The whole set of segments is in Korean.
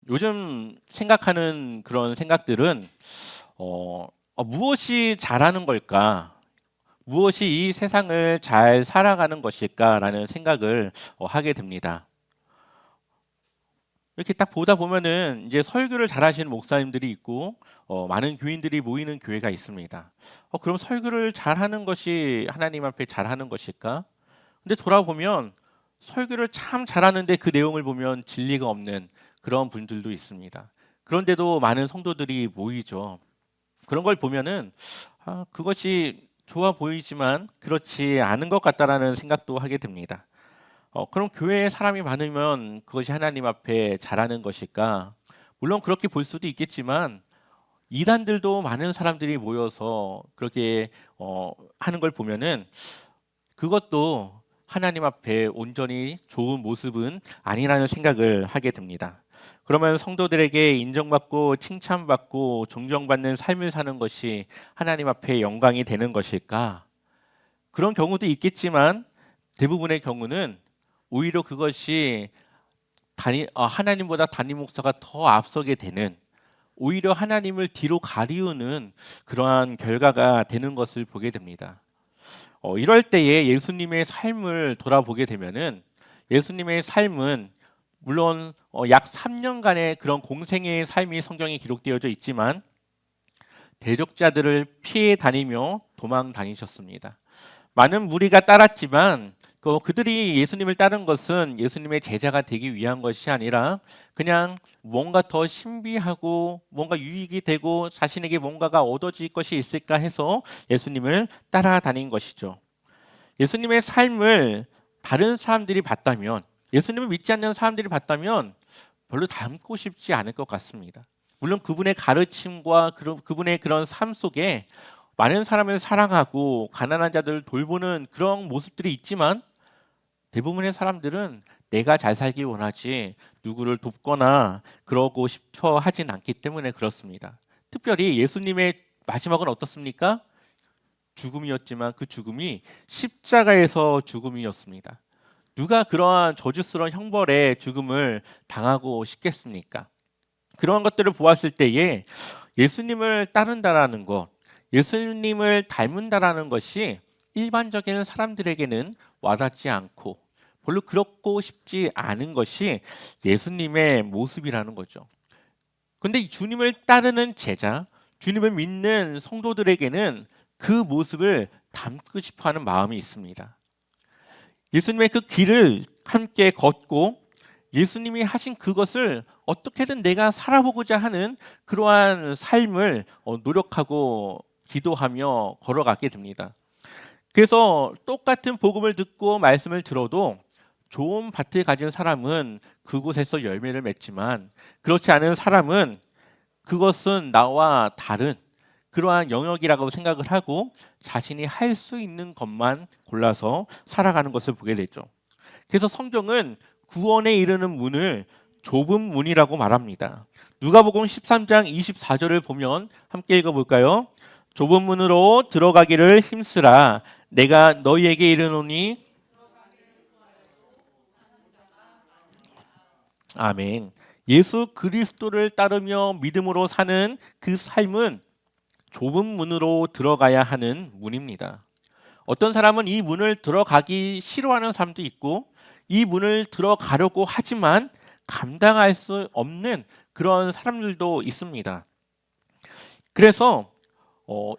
요즘 생각하는 그런 생각들은 무엇이 잘하는 걸까? 무엇이 이 세상을 잘 살아가는 것일까라는 생각을 하게 됩니다. 이렇게 딱 보다 보면은 이제 설교를 잘하시는 목사님들이 있고 많은 교인들이 모이는 교회가 있습니다. 그럼 설교를 잘하는 것이 하나님 앞에 잘하는 것일까? 근데 돌아보면 설교를 참 잘하는데 그 내용을 보면 진리가 없는 그런 분들도 있습니다. 그런데도 많은 성도들이 모이죠. 그런 걸 보면은 그것이 좋아 보이지만 그렇지 않은 것 같다라는 생각도 하게 됩니다. 그럼 교회에 사람이 많으면 그것이 하나님 앞에 잘하는 것일까? 물론 그렇게 볼 수도 있겠지만 이단들도 많은 사람들이 모여서 그렇게 하는 걸 보면은 그것도 하나님 앞에 온전히 좋은 모습은 아니라는 생각을 하게 됩니다. 그러면 성도들에게 인정받고 칭찬받고 존경받는 삶을 사는 것이 하나님 앞에 영광이 되는 것일까? 그런 경우도 있겠지만 대부분의 경우는 오히려 그것이 하나님보다 담임 목사가 더 앞서게 되는, 오히려 하나님을 뒤로 가리우는 그러한 결과가 되는 것을 보게 됩니다. 이럴 때에 예수님의 삶을 돌아보게 되면은 예수님의 삶은 물론 약 3년간의 그런 공생애의 삶이 성경에 기록되어져 있지만 대적자들을 피해 다니며 도망 다니셨습니다. 많은 무리가 따랐지만 그들이 예수님을 따른 것은 예수님의 제자가 되기 위한 것이 아니라 그냥 뭔가 더 신비하고 뭔가 유익이 되고 자신에게 뭔가가 얻어질 것이 있을까 해서 예수님을 따라다닌 것이죠. 예수님의 삶을 다른 사람들이 봤다면, 예수님을 믿지 않는 사람들이 봤다면 별로 닮고 싶지 않을 것 같습니다. 물론 그분의 가르침과 그분의 그런 삶 속에 많은 사람을 사랑하고 가난한 자들을 돌보는 그런 모습들이 있지만 대부분의 사람들은 내가 잘 살기 원하지 누구를 돕거나 그러고 싶어 하진 않기 때문에 그렇습니다. 특별히 예수님의 마지막은 어떻습니까? 죽음이었지만 그 죽음이 십자가에서 죽음이었습니다. 누가 그러한 저주스러운 형벌의 죽음을 당하고 싶겠습니까? 그러한 것들을 보았을 때에 예수님을 따른다라는 것, 예수님을 닮은다라는 것이 일반적인 사람들에게는 와닿지 않고 별로 그렇고 싶지 않은 것이 예수님의 모습이라는 거죠. 근데 이 주님을 따르는 제자, 주님을 믿는 성도들에게는 그 모습을 담고 싶어 하는 마음이 있습니다. 예수님의 그 길을 함께 걷고 예수님이 하신 그것을 어떻게든 내가 살아보고자 하는 그러한 삶을 노력하고 기도하며 걸어가게 됩니다. 그래서 똑같은 복음을 듣고 말씀을 들어도 좋은 밭을 가진 사람은 그곳에서 열매를 맺지만 그렇지 않은 사람은 그것은 나와 다른 그러한 영역이라고 생각을 하고 자신이 할 수 있는 것만 골라서 살아가는 것을 보게 되죠. 그래서 성경은 구원에 이르는 문을 좁은 문이라고 말합니다. 누가복음 13장 24절을 보면 함께 읽어볼까요? 좁은 문으로 들어가기를 힘쓰라. 내가 너희에게 이르노니. 아멘. 예수 그리스도를 따르며 믿음으로 사는 그 삶은 좁은 문으로 들어가야 하는 문입니다. 어떤 사람은 이 문을 들어가기 싫어하는 사람도 있고 이 문을 들어가려고 하지만 감당할 수 없는 그런 사람들도 있습니다. 그래서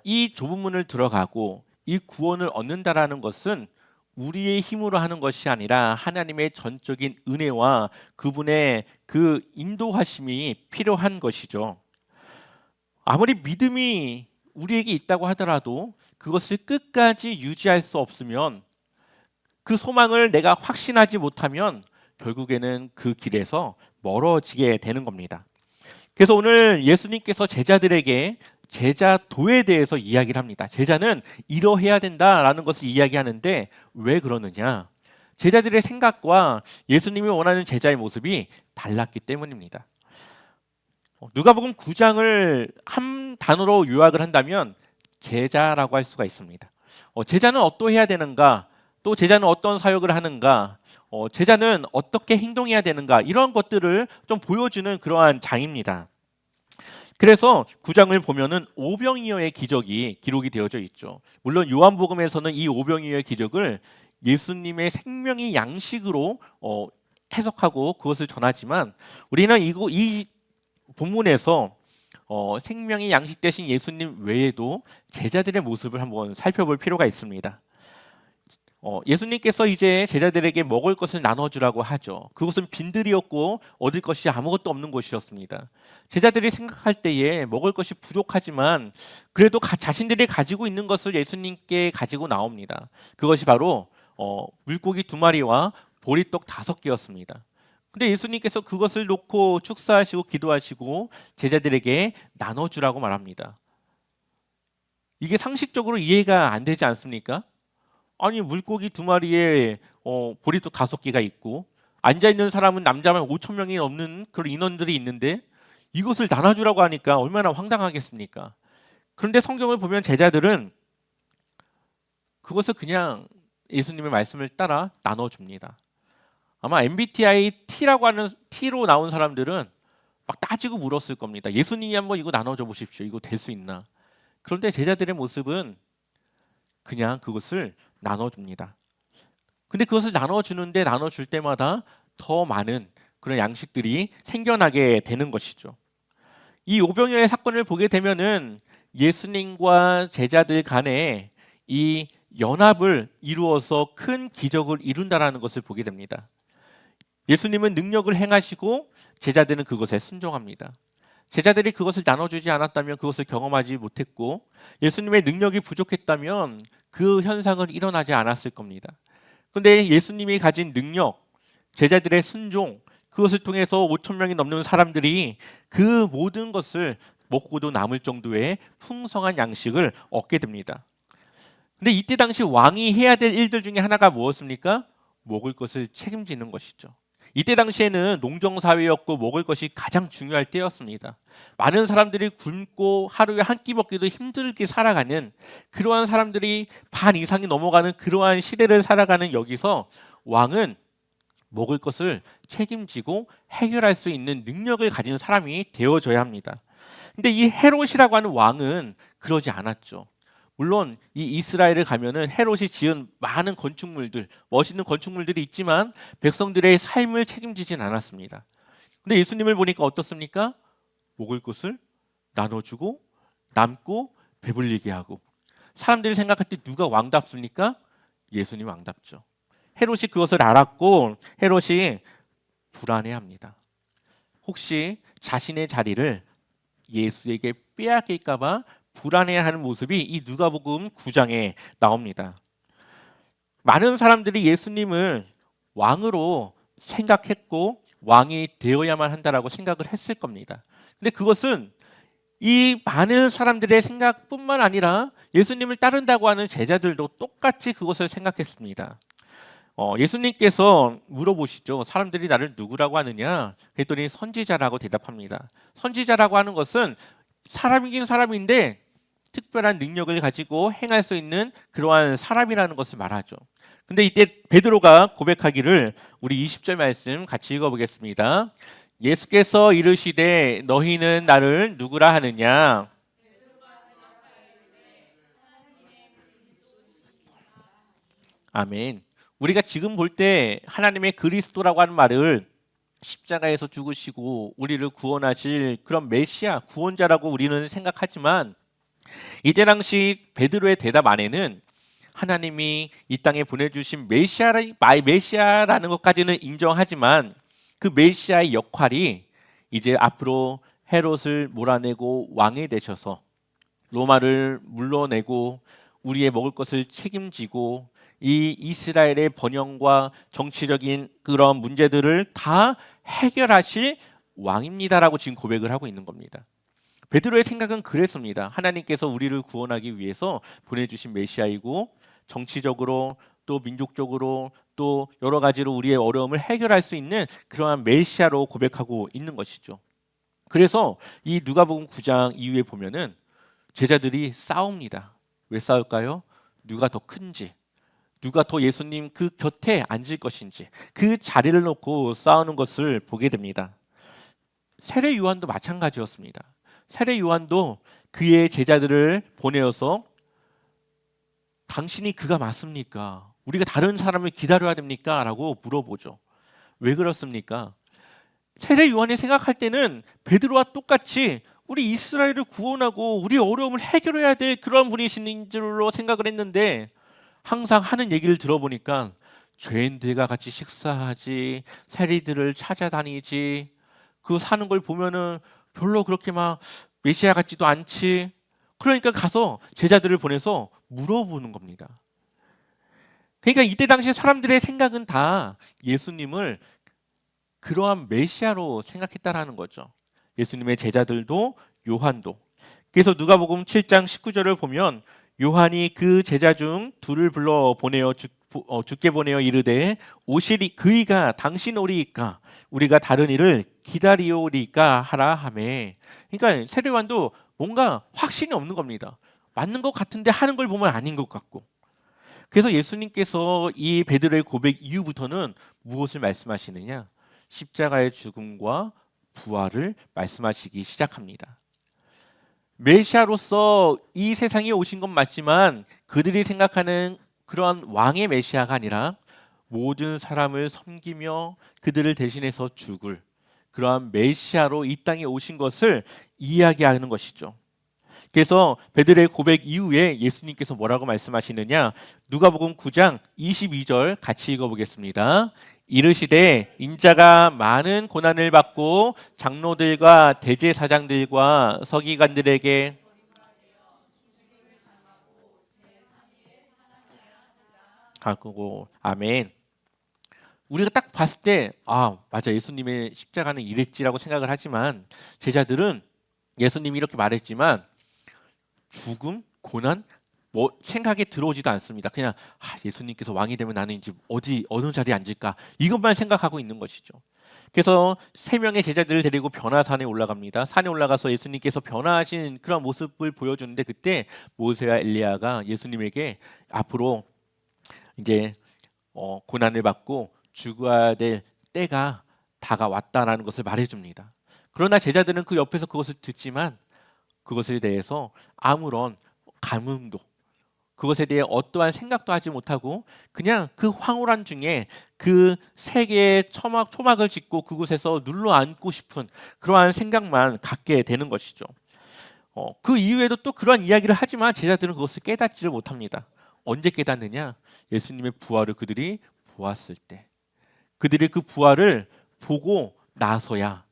이 좁은 문을 들어가고 이 구원을 얻는다라는 것은 우리의 힘으로 하는 것이 아니라 하나님의 전적인 은혜와 그분의 그 인도하심이 필요한 것이죠. 아무리 믿음이 우리에게 있다고 하더라도 그것을 끝까지 유지할 수 없으면 그 소망을 내가 확신하지 못하면 결국에는 그 길에서 멀어지게 되는 겁니다. 그래서 오늘 예수님께서 제자들에게 제자도에 대해서 이야기를 합니다. 제자는 이러해야 된다라는 것을 이야기하는데 왜 그러느냐? 제자들의 생각과 예수님이 원하는 제자의 모습이 달랐기 때문입니다. 누가복음 9장을 한 단어로 요약을 한다면 제자라고 할 수가 있습니다. 제자는 어떠해야 되는가? 또 제자는 어떤 사역을 하는가? 제자는 어떻게 행동해야 되는가 이런 것들을 좀 보여주는 그러한 장입니다. 그래서 9장을 보면은 오병이어의 기적이 기록이 되어져 있죠. 물론 요한복음에서는 이 오병이어의 기적을 예수님의 생명의 양식으로 해석하고 그것을 전하지만 우리는 이 본문에서 생명의 양식 대신 예수님 외에도 제자들의 모습을 한번 살펴볼 필요가 있습니다. 예수님께서 이제 제자들에게 먹을 것을 나눠주라고 하죠. 그것은 빈들이었고 얻을 것이 아무것도 없는 곳이었습니다. 제자들이 생각할 때에 먹을 것이 부족하지만 그래도 자신들이 가지고 있는 것을 예수님께 가지고 나옵니다. 그것이 바로 물고기 2마리와 보리떡 5개였습니다. 근데 예수님께서 그것을 놓고 축사하시고 기도하시고 제자들에게 나눠주라고 말합니다. 이게 상식적으로 이해가 안 되지 않습니까? 아니 물고기 2마리에 보리떡 5개가 있고 앉아있는 사람은 남자만 5천 명이 넘는 그런 인원들이 있는데 이것을 나눠주라고 하니까 얼마나 황당하겠습니까? 그런데 성경을 보면 제자들은 그것을 그냥 예수님의 말씀을 따라 나눠줍니다. 아마 MBTI T라고 하는 T로 나온 사람들은 막 따지고 물었을 겁니다. 예수님이 한번 이거 나눠줘 보십시오. 이거 될 수 있나? 그런데 제자들의 모습은 그냥 그것을 나눠줍니다. 근데 그것을 나눠줄 때마다 더 많은 그런 양식들이 생겨나게 되는 것이죠. 이 오병이어의 사건을 보게 되면은 예수님과 제자들 간에 이 연합을 이루어서 큰 기적을 이룬다라는 것을 보게 됩니다. 예수님은 능력을 행하시고 제자들은 그것에 순종합니다. 제자들이 그것을 나눠주지 않았다면 그것을 경험하지 못했고 예수님의 능력이 부족했다면 그 현상은 일어나지 않았을 겁니다. 그런데 예수님이 가진 능력, 제자들의 순종, 그것을 통해서 5천 명이 넘는 사람들이 그 모든 것을 먹고도 남을 정도의 풍성한 양식을 얻게 됩니다. 근데 이때 당시 왕이 해야 될 일들 중에 하나가 무엇입니까? 먹을 것을 책임지는 것이죠. 이때 당시에는 농정사회였고 먹을 것이 가장 중요할 때였습니다. 많은 사람들이 굶고 하루에 한 끼 먹기도 힘들게 살아가는 그러한 사람들이 반 이상이 넘어가는 그러한 시대를 살아가는 여기서 왕은 먹을 것을 책임지고 해결할 수 있는 능력을 가진 사람이 되어져야 합니다. 근데 이 헤롯이라고 하는 왕은 그러지 않았죠. 물론 이 이스라엘을 가면은 헤롯이 지은 많은 건축물들, 멋있는 건축물들이 있지만 백성들의 삶을 책임지진 않았습니다. 근데 예수님을 보니까 어떻습니까? 먹을 것을 나눠주고 남고 배불리게 하고 사람들이 생각할 때 누가 왕답습니까? 예수님 왕답죠. 헤롯이 그것을 알았고 헤롯이 불안해합니다. 혹시 자신의 자리를 예수에게 빼앗길까 봐 불안해하는 모습이 이 누가복음 9장에 나옵니다. 많은 사람들이 예수님을 왕으로 생각했고 왕이 되어야만 한다라고 생각을 했을 겁니다. 근데 그것은 이 많은 사람들의 생각뿐만 아니라 예수님을 따른다고 하는 제자들도 똑같이 그것을 생각했습니다. 예수님께서 물어보시죠. 사람들이 나를 누구라고 하느냐? 그랬더니 선지자라고 대답합니다. 선지자라고 하는 것은 사람이긴 사람인데 특별한 능력을 가지고 행할 수 있는 그러한 사람이라는 것을 말하죠. 근데 이때 베드로가 고백하기를 우리 20절 말씀 같이 읽어보겠습니다. 예수께서 이르시되 너희는 나를 누구라 하느냐? 아멘. 우리가 지금 볼 때 하나님의 그리스도라고 하는 말을 십자가에서 죽으시고 우리를 구원하실 그런 메시아, 구원자라고 우리는 생각하지만 이때 당시 베드로의 대답 안에는 하나님이 이 땅에 보내주신 메시아라는 것까지는 인정하지만 그 메시아의 역할이 이제 앞으로 헤롯을 몰아내고 왕이 되셔서 로마를 물러내고 우리의 먹을 것을 책임지고 이 이스라엘의 번영과 정치적인 그런 문제들을 다 해결하실 왕입니다라고 지금 고백을 하고 있는 겁니다. 베드로의 생각은 그랬습니다. 하나님께서 우리를 구원하기 위해서 보내주신 메시아이고 정치적으로 또 민족적으로 또 여러 가지로 우리의 어려움을 해결할 수 있는 그러한 메시아로 고백하고 있는 것이죠. 그래서 이 누가복음 9장 이후에 보면은 제자들이 싸웁니다. 왜 싸울까요? 누가 더 큰지, 누가 더 예수님 그 곁에 앉을 것인지 그 자리를 놓고 싸우는 것을 보게 됩니다. 세례 요한도 마찬가지였습니다. 세례 요한도 그의 제자들을 보내어서 당신이 그가 맞습니까? 우리가 다른 사람을 기다려야 됩니까? 라고 물어보죠. 왜 그렇습니까? 세례 요한이 생각할 때는 베드로와 똑같이 우리 이스라엘을 구원하고 우리 어려움을 해결해야 될 그런 분이신 줄로 생각을 했는데 항상 하는 얘기를 들어보니까 죄인들과 같이 식사하지, 세리들을 찾아다니지, 그 사는 걸 보면은 별로 그렇게 막 메시아 같지도 않지. 그러니까 가서 제자들을 보내서 물어보는 겁니다. 그러니까 이때 당시 사람들의 생각은 다 예수님을 그러한 메시아로 생각했다라는 거죠. 예수님의 제자들도 요한도. 그래서 누가복음 7장 19절을 보면 요한이 그 제자 중 둘을 불러 보내어 주께 보내어 이르되 오시리 그이가 당신 오리이까 우리가 다른 이를 기다리오리까 하라 하매. 그러니까 세례요한도 뭔가 확신이 없는 겁니다. 맞는 것 같은데 하는 걸 보면 아닌 것 같고. 그래서 예수님께서 이 베드로의 고백 이후부터는 무엇을 말씀하시느냐? 십자가의 죽음과 부활을 말씀하시기 시작합니다. 메시아로서 이 세상에 오신 건 맞지만 그들이 생각하는 그러한 왕의 메시아가 아니라 모든 사람을 섬기며 그들을 대신해서 죽을 그러한 메시아로 이 땅에 오신 것을 이야기하는 것이죠. 그래서 베드로의 고백 이후에 예수님께서 뭐라고 말씀하시느냐? 누가복음 9장 22절 같이 읽어보겠습니다. 이르시되 인자가 많은 고난을 받고 장로들과 대제사장들과 서기관들에게 가고 아멘. 우리가 딱 봤을 때 맞아 예수님의 십자가는 이랬지라고 생각을 하지만 제자들은 예수님이 이렇게 말했지만 죽음, 고난 뭐 생각에 들어오지도 않습니다. 그냥 예수님께서 왕이 되면 나는 이제 어느 자리에 앉을까 이것만 생각하고 있는 것이죠. 그래서 세 명의 제자들을 데리고 변화산에 올라갑니다. 산에 올라가서 예수님께서 변화하신 그런 모습을 보여주는데 그때 모세와 엘리야가 예수님에게 앞으로 이제 고난을 받고 죽어야 될 때가 다가왔다라는 것을 말해줍니다. 그러나 제자들은 그 옆에서 그것을 듣지만 그것에 대해서 아무런 감흥도 그것에 대해 어떠한 생각도 하지 못하고 그냥 그 황홀한 중에 그 세계의 초막을 짓고 그곳에서 눌러 앉고 싶은 그러한 생각만 갖게 되는 것이죠. 그 이후에도 또 그러한 이야기를 하지만 제자들은 그것을 깨닫지를 못합니다. 언제 깨닫느냐? 예수님의 부활을 그들이 보았을 때. 그들이 그 부활을 보고 나서야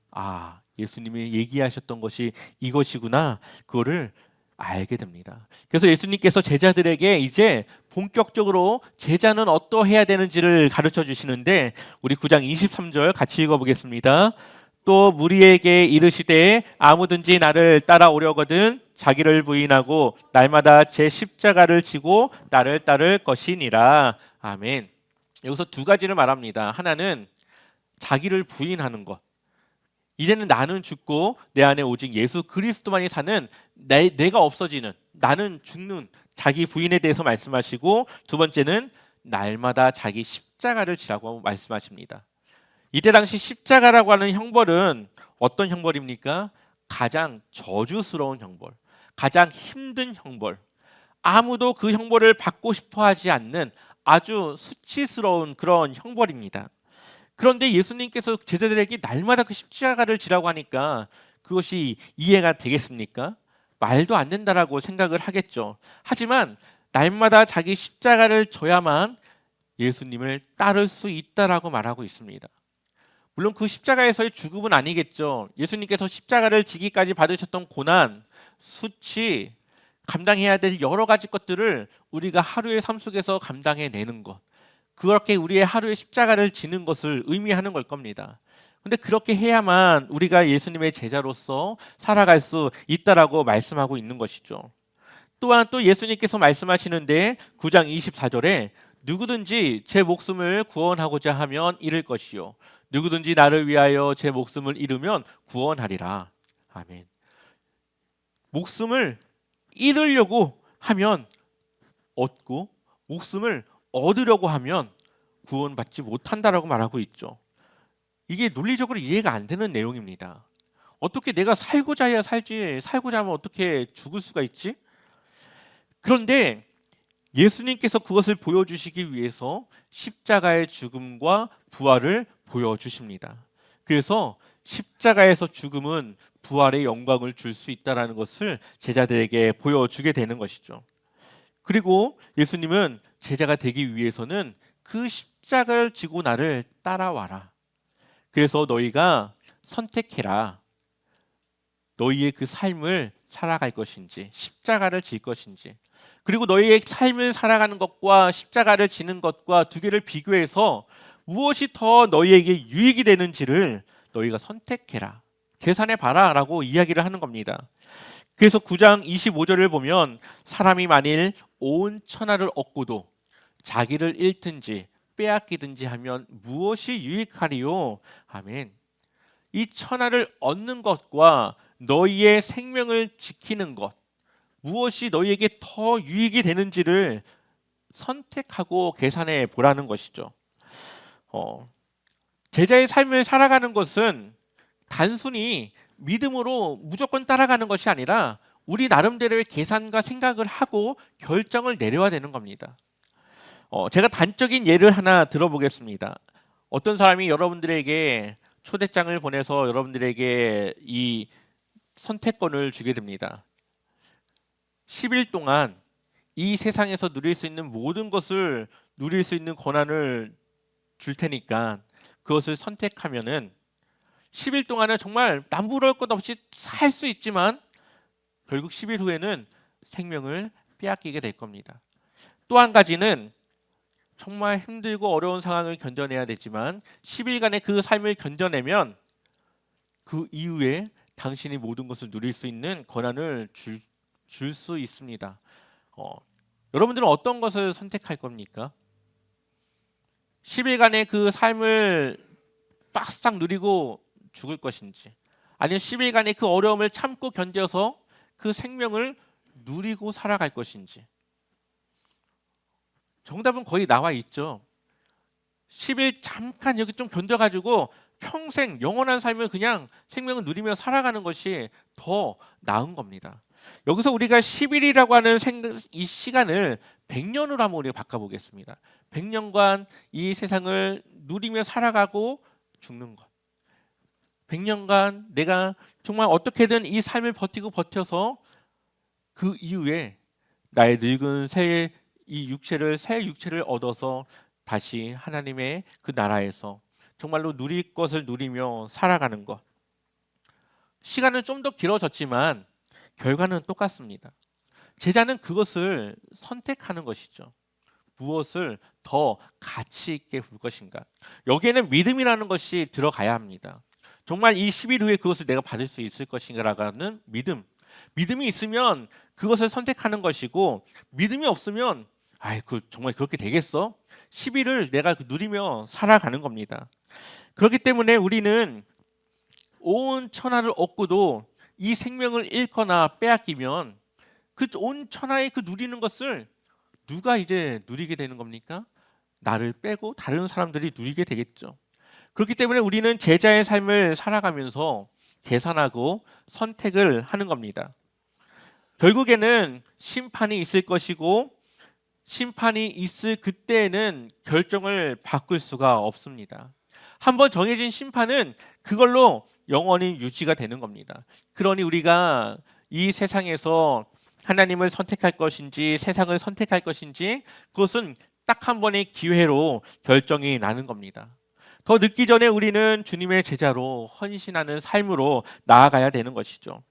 예수님이 얘기하셨던 것이 이것이구나 그거를 알게 됩니다. 그래서 예수님께서 제자들에게 이제 본격적으로 제자는 어떠해야 되는지를 가르쳐 주시는데 우리 9장 23절 같이 읽어보겠습니다. 또 무리에게 이르시되 아무든지 나를 따라오려거든 자기를 부인하고 날마다 제 십자가를 지고 나를 따를 것이니라. 아멘. 여기서 두 가지를 말합니다. 하나는 자기를 부인하는 것. 이제는 나는 죽고 내 안에 오직 예수 그리스도만이 사는 내가 없어지는 나는 죽는 자기 부인에 대해서 말씀하시고 두 번째는 날마다 자기 십자가를 지라고 말씀하십니다. 이때 당시 십자가라고 하는 형벌은 어떤 형벌입니까? 가장 저주스러운 형벌, 가장 힘든 형벌, 아무도 그 형벌을 받고 싶어 하지 않는 아주 수치스러운 그런 형벌입니다. 그런데 예수님께서 제자들에게 날마다 그 십자가를 지라고 하니까 그것이 이해가 되겠습니까? 말도 안 된다라고 생각을 하겠죠. 하지만 날마다 자기 십자가를 져야만 예수님을 따를 수 있다라고 말하고 있습니다. 물론 그 십자가에서의 죽음은 아니겠죠. 예수님께서 십자가를 지기까지 받으셨던 고난, 수치, 감당해야 될 여러 가지 것들을 우리가 하루의 삶 속에서 감당해내는 것, 그렇게 우리의 하루의 십자가를 지는 것을 의미하는 걸 겁니다. 근데 그렇게 해야만 우리가 예수님의 제자로서 살아갈 수 있다라고 말씀하고 있는 것이죠. 또한 또 예수님께서 말씀하시는데 9장 24절에 누구든지 제 목숨을 구원하고자 하면 잃을 것이요 누구든지 나를 위하여 제 목숨을 잃으면 구원하리라. 아멘. 목숨을 잃으려고 하면 얻고 목숨을 얻으려고 하면 구원받지 못한다라고 말하고 있죠. 이게 논리적으로 이해가 안 되는 내용입니다. 어떻게 내가 살고자 해야 살지, 살고자 하면 어떻게 죽을 수가 있지? 그런데 예수님께서 그것을 보여주시기 위해서 십자가의 죽음과 부활을 보여주십니다. 그래서 십자가에서 죽음은 부활의 영광을 줄 수 있다는 것을 제자들에게 보여주게 되는 것이죠. 그리고 예수님은 제자가 되기 위해서는 그 십자가를 지고 나를 따라와라. 그래서 너희가 선택해라. 너희의 그 삶을 살아갈 것인지, 십자가를 질 것인지. 그리고 너희의 삶을 살아가는 것과 십자가를 지는 것과 두 개를 비교해서 무엇이 더 너희에게 유익이 되는지를 너희가 선택해라. 계산해 봐라 라고 이야기를 하는 겁니다. 그래서 9장 25절을 보면 사람이 만일 온 천하를 얻고도 자기를 잃든지 빼앗기든지 하면 무엇이 유익하리요? 아멘. 이 천하를 얻는 것과 너희의 생명을 지키는 것, 무엇이 너희에게 더 유익이 되는지를 선택하고 계산해 보라는 것이죠. 제자의 삶을 살아가는 것은 단순히 믿음으로 무조건 따라가는 것이 아니라 우리 나름대로의 계산과 생각을 하고 결정을 내려야 되는 겁니다. 제가 단적인 예를 하나 들어보겠습니다. 어떤 사람이 여러분들에게 초대장을 보내서 여러분들에게 이 선택권을 주게 됩니다. 10일 동안 이 세상에서 누릴 수 있는 모든 것을 누릴 수 있는 권한을 줄 테니까 그것을 선택하면은 10일 동안은 정말 남부러울 것 없이 살 수 있지만 결국 10일 후에는 생명을 빼앗기게 될 겁니다. 또 한 가지는 정말 힘들고 어려운 상황을 견뎌내야 되지만 10일간의 그 삶을 견뎌내면 그 이후에 당신이 모든 것을 누릴 수 있는 권한을 줄 수 있습니다. 여러분들은 어떤 것을 선택할 겁니까? 10일간의 그 삶을 빡싹 누리고 죽을 것인지, 아니면 10일간의 그 어려움을 참고 견뎌서 그 생명을 누리고 살아갈 것인지. 정답은 거의 나와 있죠. 10일 잠깐 여기 좀 견뎌가지고 평생 영원한 삶을 그냥 생명을 누리며 살아가는 것이 더 나은 겁니다. 여기서 우리가 10일이라고 하는 이 시간을 100년으로 한번 우리가 바꿔보겠습니다. 100년간 이 세상을 누리며 살아가고 죽는 것. 100년간 내가 정말 어떻게든 이 삶을 버텨서 그 이후에 나의 늙은 새 육체를 얻어서 다시 하나님의 그 나라에서 정말로 누릴 것을 누리며 살아가는 것. 시간은 좀 더 길어졌지만 결과는 똑같습니다. 제자는 그것을 선택하는 것이죠. 무엇을 더 가치 있게 볼 것인가. 여기에는 믿음이라는 것이 들어가야 합니다. 정말 이 10일 후에 그것을 내가 받을 수 있을 것인가라는 믿음. 믿음이 있으면 그것을 선택하는 것이고, 믿음이 없으면 정말 그렇게 되겠어? 10일을 내가 누리며 살아가는 겁니다. 그렇기 때문에 우리는 온 천하를 얻고도 이 생명을 잃거나 빼앗기면 그 온 천하의 그 누리는 것을 누가 이제 누리게 되는 겁니까? 나를 빼고 다른 사람들이 누리게 되겠죠. 그렇기 때문에 우리는 제자의 삶을 살아가면서 계산하고 선택을 하는 겁니다. 결국에는 심판이 있을 것이고, 심판이 있을 그때에는 결정을 바꿀 수가 없습니다. 한번 정해진 심판은 그걸로 영원히 유지가 되는 겁니다. 그러니 우리가 이 세상에서 하나님을 선택할 것인지 세상을 선택할 것인지 그것은 딱 한 번의 기회로 결정이 나는 겁니다. 더 늦기 전에 우리는 주님의 제자로 헌신하는 삶으로 나아가야 되는 것이죠.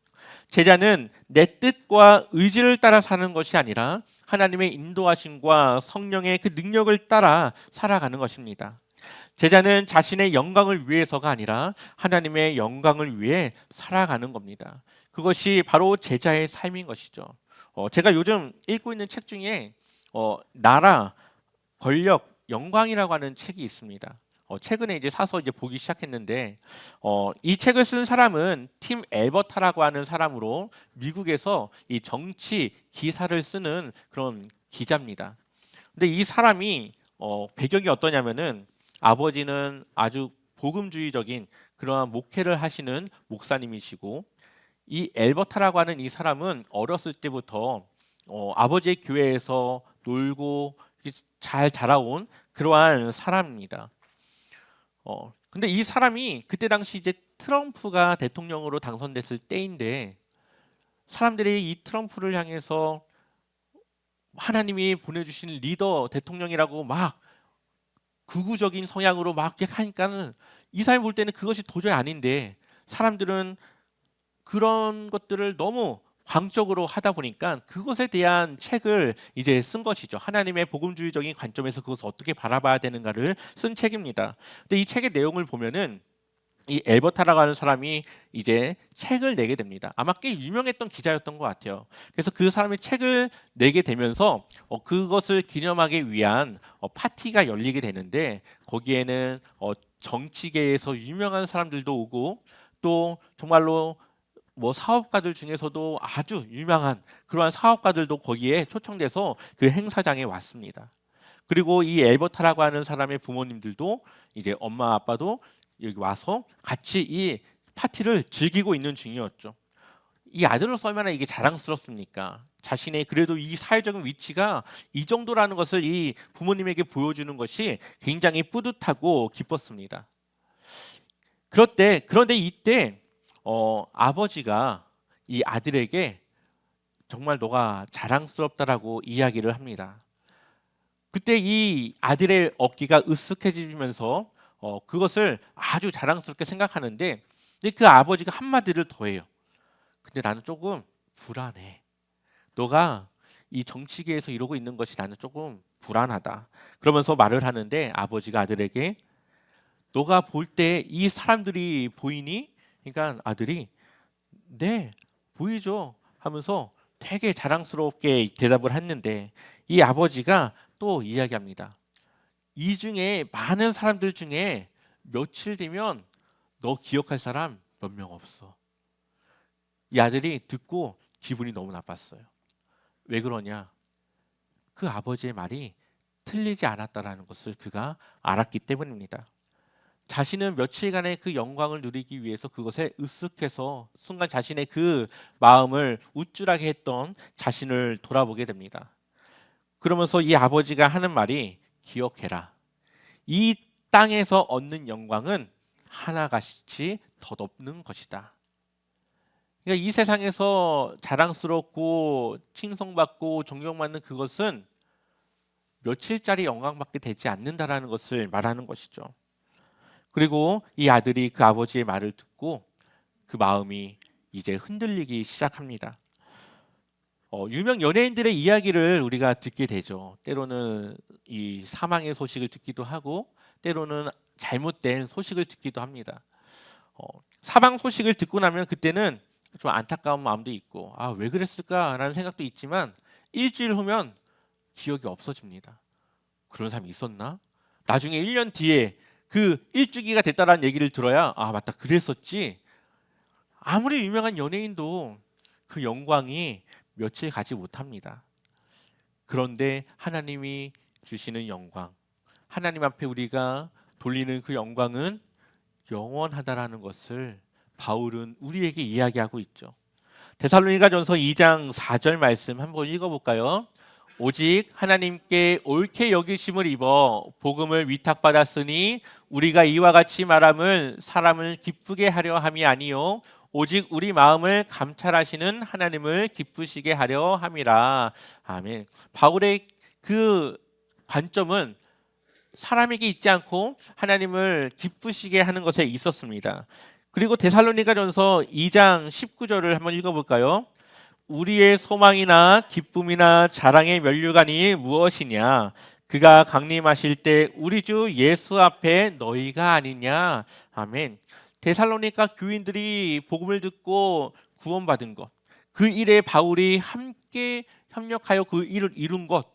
제자는 내 뜻과 의지를 따라 사는 것이 아니라 하나님의 인도하심과 성령의 그 능력을 따라 살아가는 것입니다. 제자는 자신의 영광을 위해서가 아니라 하나님의 영광을 위해 살아가는 겁니다. 그것이 바로 제자의 삶인 것이죠. 제가 요즘 읽고 있는 책 중에 나라, 권력, 영광이라고 하는 책이 있습니다. 최근에 이제 사서 이제 보기 시작했는데 이 책을 쓴 사람은 팀 엘버타라고 하는 사람으로 미국에서 이 정치 기사를 쓰는 그런 기자입니다. 근데 이 사람이 배경이 어떠냐면은 아버지는 아주 복음주의적인 그러한 목회를 하시는 목사님이시고, 이 엘버타라고 하는 이 사람은 어렸을 때부터 아버지의 교회에서 놀고 잘 자라온 그러한 사람입니다. 근데 이 사람이 그때 당시 이제 트럼프가 대통령으로 당선됐을 때인데, 사람들이 이 트럼프를 향해서 하나님이 보내주신 리더 대통령이라고 막 극우적인 성향으로 막 이렇게 하니까는, 이 사람이 볼 때는 그것이 도저히 아닌데, 사람들은 그런 것들을 너무 광적으로 하다 보니까 그것에 대한 책을 이제 쓴 것이죠. 하나님의 복음주의적인 관점에서 그것을 어떻게 바라봐야 되는가를 쓴 책입니다. 근데 이 책의 내용을 보면은 이 엘버타라고 하는 사람이 이제 책을 내게 됩니다. 아마 꽤 유명했던 기자였던 것 같아요. 그래서 그 사람이 책을 내게 되면서 그것을 기념하기 위한 파티가 열리게 되는데, 거기에는 정치계에서 유명한 사람들도 오고, 또 정말로 뭐 사업가들 중에서도 아주 유명한 그러한 사업가들도 거기에 초청돼서 그 행사장에 왔습니다. 그리고 이 엘버타라고 하는 사람의 부모님들도, 이제 엄마 아빠도 여기 와서 같이 이 파티를 즐기고 있는 중이었죠. 이 아들로서 얼마나 이게 자랑스럽습니까? 자신의 그래도 이 사회적인 위치가 이 정도라는 것을 이 부모님에게 보여주는 것이 굉장히 뿌듯하고 기뻤습니다. 그런데 이때 아버지가 이 아들에게 정말 너가 자랑스럽다라고 이야기를 합니다. 그때 이 아들의 어깨가 으쓱해지면서 그것을 아주 자랑스럽게 생각하는데, 근데 그 아버지가 한마디를 더해요. 근데 나는 조금 불안해. 너가 이 정치계에서 이러고 있는 것이 나는 조금 불안하다. 그러면서 말을 하는데, 아버지가 아들에게 너가 볼 때 이 사람들이 보이니? 그러니까 아들이 네, 보이죠 하면서 되게 자랑스럽게 대답을 했는데, 이 아버지가 또 이야기합니다. 이 중에 많은 사람들 중에 며칠 뒤면 너 기억할 사람 몇 명 없어. 이 아들이 듣고 기분이 너무 나빴어요. 왜 그러냐? 그 아버지의 말이 틀리지 않았다라는 것을 그가 알았기 때문입니다. 자신은 며칠간의 그 영광을 누리기 위해서 그것에 으쓱해서 순간 자신의 그 마음을 우쭐하게 했던 자신을 돌아보게 됩니다. 그러면서 이 아버지가 하는 말이, 기억해라. 이 땅에서 얻는 영광은 하나같이 덧없는 것이다. 그러니까 이 세상에서 자랑스럽고 칭송받고 존경받는 그것은 며칠짜리 영광밖에 되지 않는다라는 것을 말하는 것이죠. 그리고 이 아들이 그 아버지의 말을 듣고 그 마음이 이제 흔들리기 시작합니다. 유명 연예인들의 이야기를 우리가 듣게 되죠. 때로는 이 사망의 소식을 듣기도 하고, 때로는 잘못된 소식을 듣기도 합니다. 사망 소식을 듣고 나면 그때는 좀 안타까운 마음도 있고, 아, 왜 그랬을까라는 생각도 있지만, 일주일 후면 기억이 없어집니다. 그런 사람이 있었나? 나중에 1년 뒤에 그 일주기가 됐다라는 얘기를 들어야, 아, 맞다, 그랬었지. 아무리 유명한 연예인도 그 영광이 며칠 가지 못합니다. 그런데 하나님이 주시는 영광, 하나님 앞에 우리가 돌리는 그 영광은 영원하다라는 것을 바울은 우리에게 이야기하고 있죠. 데살로니가전서 2장 4절 말씀 한번 읽어볼까요? 오직 하나님께 옳게 여기심을 입어 복음을 위탁받았으니 우리가 이와 같이 말함을 사람을 기쁘게 하려 함이 아니요 오직 우리 마음을 감찰하시는 하나님을 기쁘시게 하려 함이라. 아멘. 바울의 그 관점은 사람에게 있지 않고 하나님을 기쁘시게 하는 것에 있었습니다. 그리고 데살로니가전서 2장 19절을 한번 읽어볼까요? 우리의 소망이나 기쁨이나 자랑의 면류관이 무엇이냐? 그가 강림하실 때 우리 주 예수 앞에 너희가 아니냐? 아멘. 데살로니가 교인들이 복음을 듣고 구원받은 것, 그 일에 바울이 함께 협력하여 그 일을 이룬 것,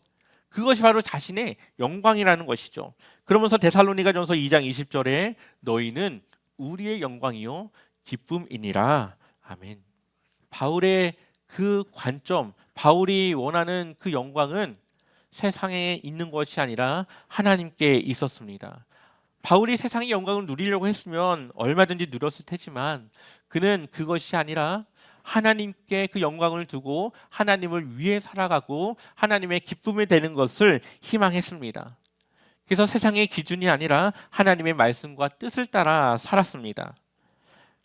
그것이 바로 자신의 영광이라는 것이죠. 그러면서 데살로니가전서 2장 20절에 너희는 우리의 영광이요 기쁨이니라. 아멘. 바울의 그 관점, 바울이 원하는 그 영광은 세상에 있는 것이 아니라 하나님께 있었습니다. 바울이 세상의 영광을 누리려고 했으면 얼마든지 누렸을 테지만 그는 그것이 아니라 하나님께 그 영광을 두고 하나님을 위해 살아가고 하나님의 기쁨이 되는 것을 희망했습니다. 그래서 세상의 기준이 아니라 하나님의 말씀과 뜻을 따라 살았습니다.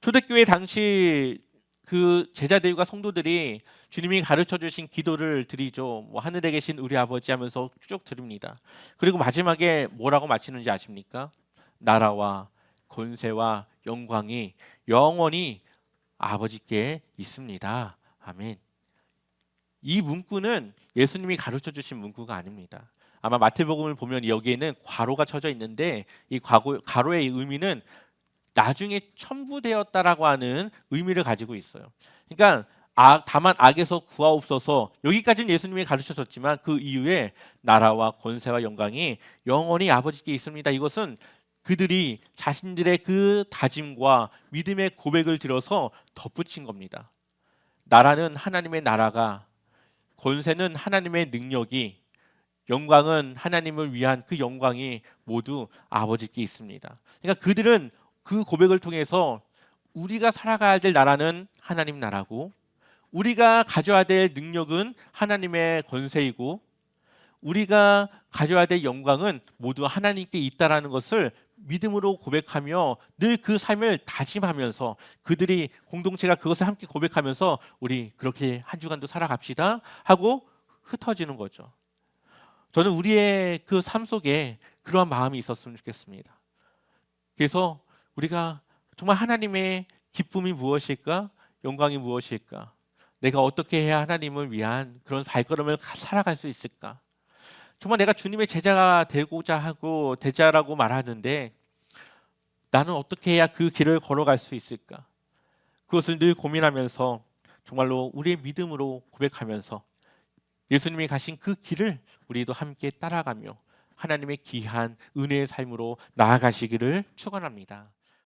초대교회 당시 그 제자들과 성도들이 주님이 가르쳐 주신 기도를 드리죠. 뭐 하늘에 계신 우리 아버지 하면서 쭉 드립니다. 그리고 마지막에 뭐라고 마치는지 아십니까? 나라와 권세와 영광이 영원히 아버지께 있습니다. 아멘. 이 문구는 예수님이 가르쳐 주신 문구가 아닙니다. 아마 마태복음을 보면 여기에는 괄호가 쳐져 있는데 이 괄호의 의미는 나중에 첨부되었다라고 하는 의미를 가지고 있어요. 그러니까 다만 악에서 구하옵소서, 여기까지는 예수님이 가르쳐줬지만 그 이후에 나라와 권세와 영광이 영원히 아버지께 있습니다. 이것은 그들이 자신들의 그 다짐과 믿음의 고백을 들어서 덧붙인 겁니다. 나라는 하나님의 나라가, 권세는 하나님의 능력이, 영광은 하나님을 위한 그 영광이 모두 아버지께 있습니다. 그러니까 그들은 그 고백을 통해서 우리가 살아가야 될 나라는 하나님 나라고, 우리가 가져야 될 능력은 하나님의 권세이고, 우리가 가져야 될 영광은 모두 하나님께 있다라는 것을 믿음으로 고백하며 늘 그 삶을 다짐하면서 그들이 공동체가 그것을 함께 고백하면서 우리 그렇게 한 주간도 살아갑시다 하고 흩어지는 거죠. 저는 우리의 그 삶 속에 그러한 마음이 있었으면 좋겠습니다. 그래서 우리가 정말 하나님의 기쁨이 무엇일까? 영광이 무엇일까? 내가 어떻게 해야 하나님을 위한 그런 발걸음을 살아갈 수 있을까? 정말 내가 주님의 제자가 되고자 하고 되자라고 말하는데 나는 어떻게 해야 그 길을 걸어갈 수 있을까? 그것을 늘 고민하면서 정말로 우리의 믿음으로 고백하면서 예수님이 가신 그 길을 우리도 함께 따라가며 하나님의 귀한 은혜의 삶으로 나아가시기를 축원합니다.